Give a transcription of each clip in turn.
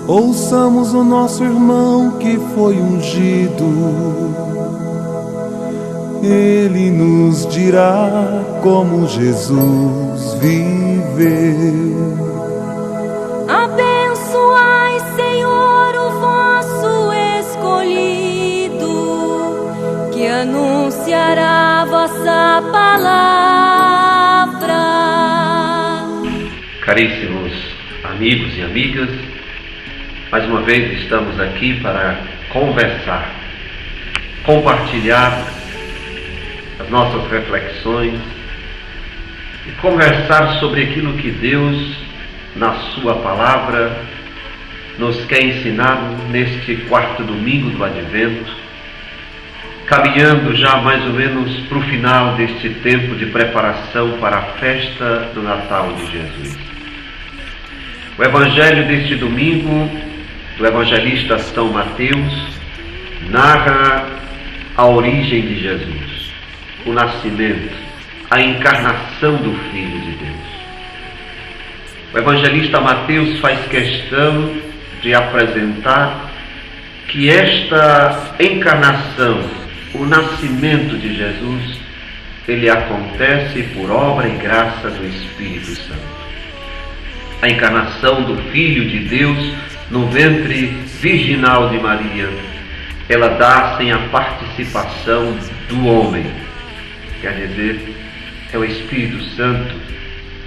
Ouçamos o nosso irmão que foi ungido. Ele nos dirá como Jesus viveu. Abençoai, Senhor, o vosso escolhido, que anunciará a vossa palavra. Caríssimos amigos e amigas, mais uma vez estamos aqui para conversar, compartilhar as nossas reflexões e conversar sobre aquilo que Deus, na sua palavra, nos quer ensinar neste quarto domingo do Advento, caminhando já mais ou menos para o final deste tempo de preparação para a festa do Natal de Jesus. O Evangelho deste domingo, do evangelista São Mateus, narra a origem de Jesus, o nascimento, a encarnação do Filho de Deus. O evangelista Mateus faz questão de apresentar que esta encarnação, o nascimento de Jesus, ele acontece por obra e graça do Espírito Santo. A encarnação do Filho de Deus no ventre virginal de Maria, ela dá sem a participação do homem. Quer dizer, é o Espírito Santo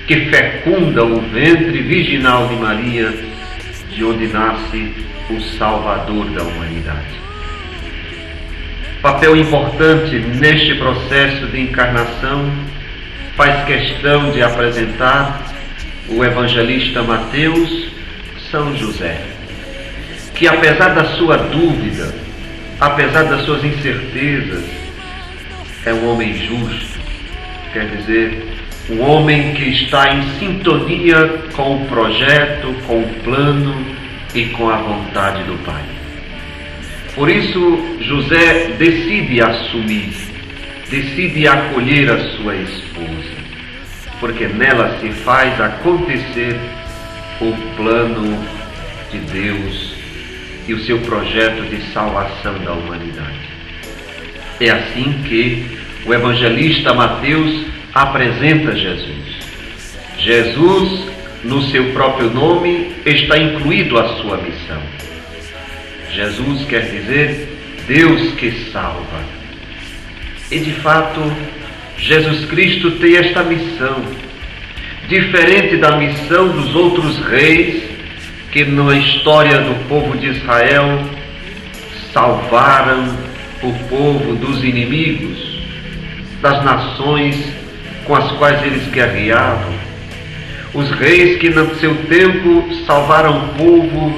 que fecunda o ventre virginal de Maria, de onde nasce o Salvador da humanidade. Papel importante neste processo de encarnação faz questão de apresentar o evangelista Mateus, São José, que apesar da sua dúvida, apesar das suas incertezas, é um homem justo, quer dizer, um homem que está em sintonia com o projeto, com o plano e com a vontade do Pai. Por isso, José decide assumir, decide acolher a sua esposa, porque nela se faz acontecer o plano de Deus e o seu projeto de salvação da humanidade. É assim que o evangelista Mateus apresenta Jesus. Jesus, no seu próprio nome, está incluído a sua missão. Jesus quer dizer Deus que salva. E de fato, Jesus Cristo tem esta missão, diferente da missão dos outros reis que na história do povo de Israel salvaram o povo dos inimigos, das nações com as quais eles guerreavam. Os reis que no seu tempo salvaram o povo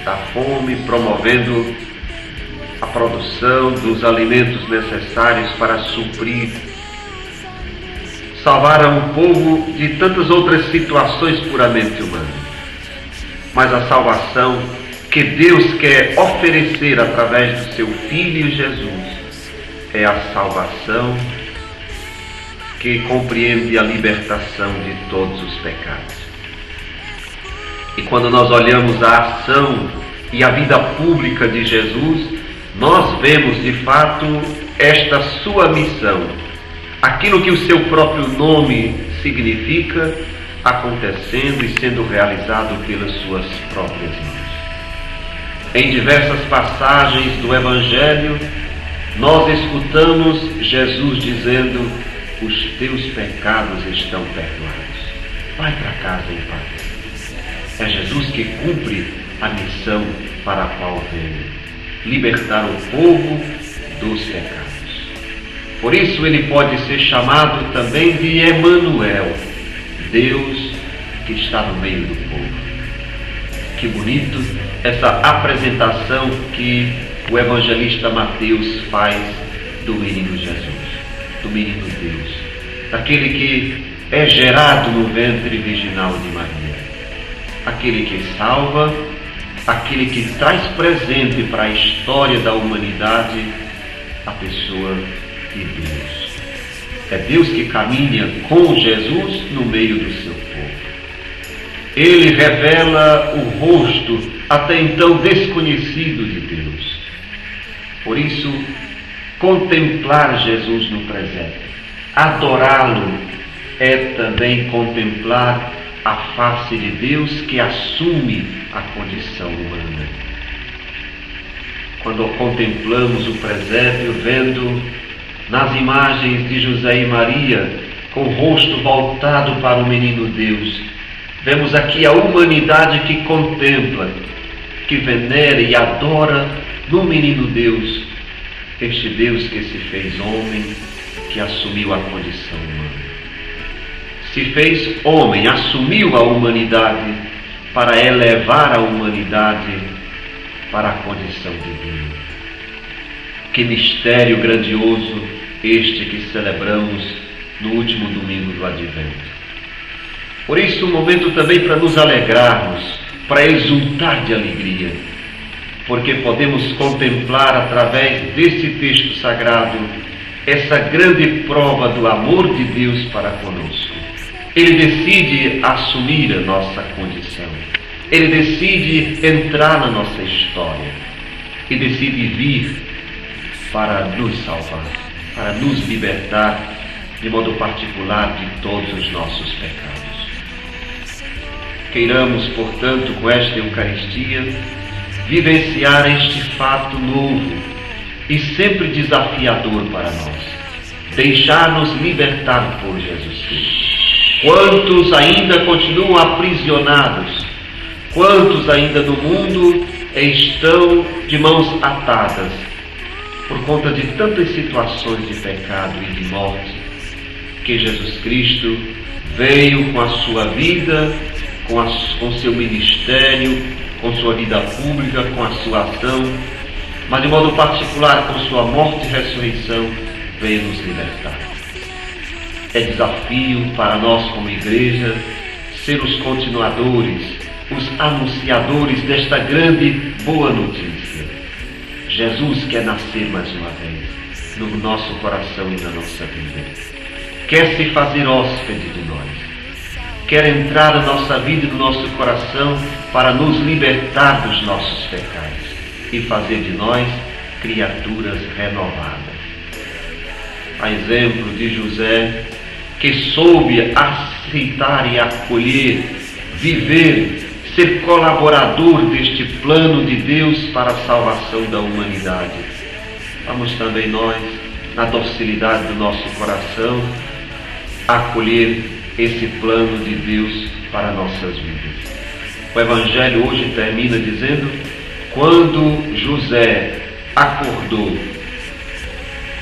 da fome, promovendo a produção dos alimentos necessários para suprir. Salvaram o povo de tantas outras situações puramente humanas. Mas a salvação que Deus quer oferecer através do seu Filho Jesus é a salvação que compreende a libertação de todos os pecados. E quando nós olhamos a ação e a vida pública de Jesus, nós vemos de fato esta sua missão, aquilo que o seu próprio nome significa, acontecendo e sendo realizado pelas suas próprias mãos. Em diversas passagens do Evangelho, nós escutamos Jesus dizendo: os teus pecados estão perdoados. Vai para casa em paz. É Jesus que cumpre a missão para a qual veio: libertar o povo dos pecados. Por isso ele pode ser chamado também de Emanuel, Deus que está no meio do povo. Que bonito essa apresentação que o evangelista Mateus faz do menino Jesus, do menino Deus, daquele que é gerado no ventre virginal de Maria, aquele que salva, aquele que traz presente para a história da humanidade a pessoa de Deus. É Deus que caminha com Jesus no meio do seu povo. Ele revela o rosto até então desconhecido de Deus. Por isso, contemplar Jesus no presépio, adorá-lo, é também contemplar a face de Deus que assume a condição humana. Quando contemplamos o presépio, vendo nas imagens de José e Maria, com o rosto voltado para o menino Deus, vemos aqui a humanidade que contempla, que venera e adora no menino Deus, este Deus que se fez homem, que assumiu a condição humana. Se fez homem, assumiu a humanidade para elevar a humanidade para a condição divina. Que mistério grandioso este que celebramos no último domingo do Advento. Por isso, um momento também para nos alegrarmos, para exultar de alegria, porque podemos contemplar através desse texto sagrado essa grande prova do amor de Deus para conosco. Ele decide assumir a nossa condição. Ele decide entrar na nossa história e decide vir para nos salvar, para nos libertar, de modo particular, de todos os nossos pecados. Queiramos, portanto, com esta Eucaristia, vivenciar este fato novo e sempre desafiador para nós, deixar-nos libertar por Jesus Cristo. Quantos ainda continuam aprisionados? Quantos ainda no mundo estão de mãos atadas por conta de tantas situações de pecado e de morte, que Jesus Cristo veio com a sua vida, com seu ministério, com sua vida pública, com a sua ação, mas de modo particular com sua morte e ressurreição, veio nos libertar. É desafio para nós como igreja ser os continuadores, os anunciadores desta grande boa notícia. Jesus quer nascer mais uma vez no nosso coração e na nossa vida. Quer se fazer hóspede de nós. Quer entrar na nossa vida e no nosso coração para nos libertar dos nossos pecados e fazer de nós criaturas renovadas. A exemplo de José, que soube aceitar e acolher, viver, ser colaborador deste plano de Deus para a salvação da humanidade. Vamos também nós, na docilidade do nosso coração, acolher esse plano de Deus para nossas vidas. O Evangelho hoje termina dizendo: quando José acordou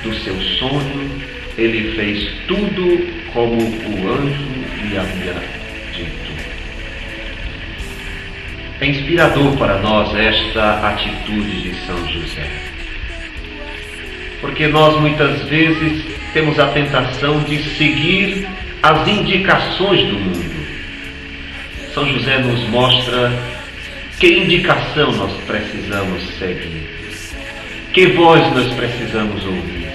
do seu sonho, ele fez tudo como o anjo lhe havia dito. É inspirador para nós esta atitude de São José, porque nós muitas vezes temos a tentação de seguir as indicações do mundo. São José nos mostra que indicação nós precisamos seguir, que voz nós precisamos ouvir.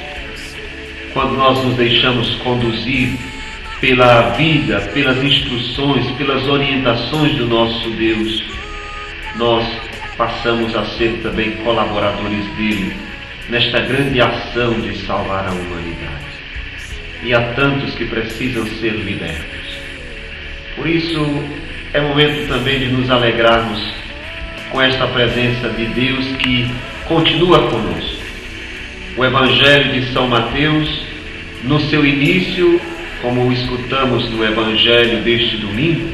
Quando nós nos deixamos conduzir pela vida, pelas instruções, pelas orientações do nosso Deus, nós passamos a ser também colaboradores dele nesta grande ação de salvar a humanidade. E há tantos que precisam ser libertos. Por isso, é momento também de nos alegrarmos com esta presença de Deus que continua conosco. O Evangelho de São Mateus, no seu início, como o escutamos no Evangelho deste domingo,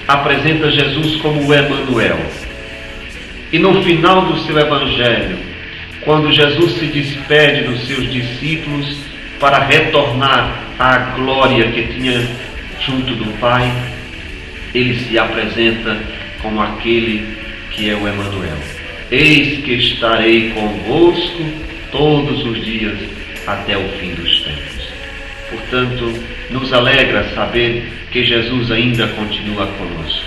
apresenta Jesus como o Emanuel. E no final do seu Evangelho, quando Jesus se despede dos seus discípulos para retornar à glória que tinha junto do Pai, ele se apresenta como aquele que é o Emanuel. Eis que estarei convosco todos os dias até o fim dos tempos. Portanto, nos alegra saber que Jesus ainda continua conosco.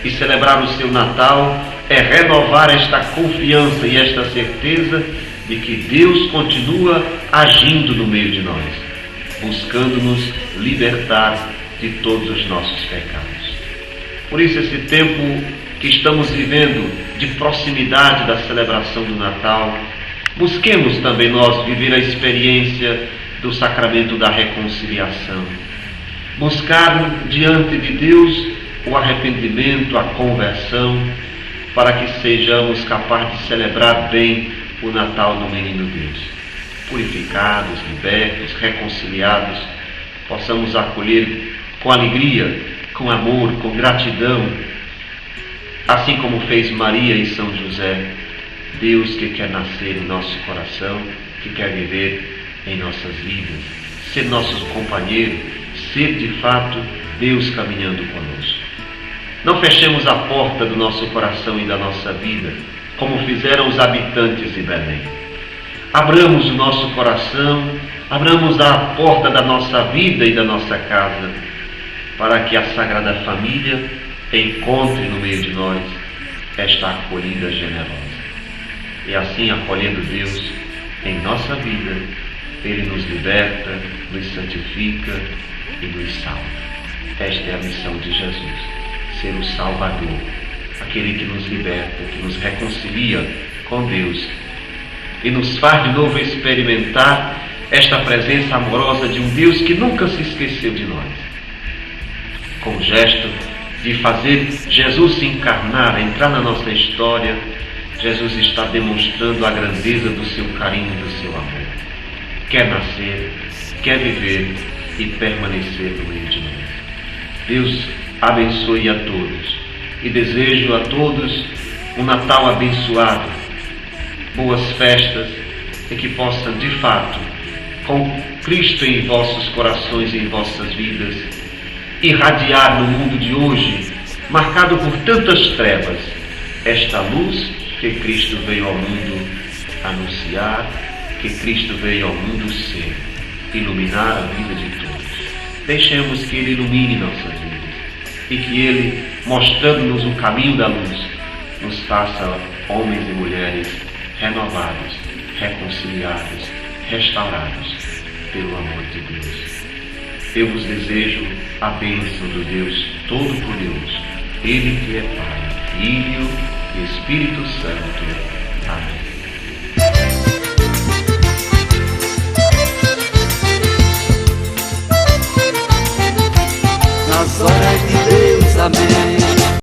E celebrar o seu Natal é renovar esta confiança e esta certeza de que Deus continua agindo no meio de nós, buscando nos libertar de todos os nossos pecados. Por isso, esse tempo que estamos vivendo de proximidade da celebração do Natal, busquemos também nós viver a experiência do sacramento da reconciliação. Buscar diante de Deus o arrependimento, a conversão, para que sejamos capazes de celebrar bem o Natal do Menino Deus. Purificados, libertos, reconciliados, possamos acolher com alegria, com amor, com gratidão, assim como fez Maria e São José, Deus que quer nascer em nosso coração, que quer viver em nossas vidas, ser nosso companheiro, ser de fato Deus caminhando conosco. Não fechemos a porta do nosso coração e da nossa vida, como fizeram os habitantes de Belém. Abramos o nosso coração, abramos a porta da nossa vida e da nossa casa, para que a Sagrada Família encontre no meio de nós esta acolhida generosa. E assim, acolhendo Deus em nossa vida, Ele nos liberta, nos santifica e nos salva. Esta é a missão de Jesus, ser o Salvador, aquele que nos liberta, que nos reconcilia com Deus e nos faz de novo experimentar esta presença amorosa de um Deus que nunca se esqueceu de nós. Com o gesto de fazer Jesus se encarnar, entrar na nossa história, Jesus está demonstrando a grandeza do seu carinho e do seu amor. Quer nascer, quer viver e permanecer no meio de nós. Deus abençoe a todos e desejo a todos um Natal abençoado, boas festas e que possam de fato, com Cristo em vossos corações e em vossas vidas, irradiar no mundo de hoje, marcado por tantas trevas, esta luz que Cristo veio ao mundo anunciar, que Cristo veio ao mundo ser, iluminar a vida de todos. Deixemos que Ele ilumine nossas vidas e que Ele, mostrando-nos o caminho da luz, nos faça homens e mulheres renovados, reconciliados, restaurados pelo amor de Deus. Eu vos desejo a bênção do Deus Todo-Poderoso, Ele que é Pai, Filho e Espírito Santo.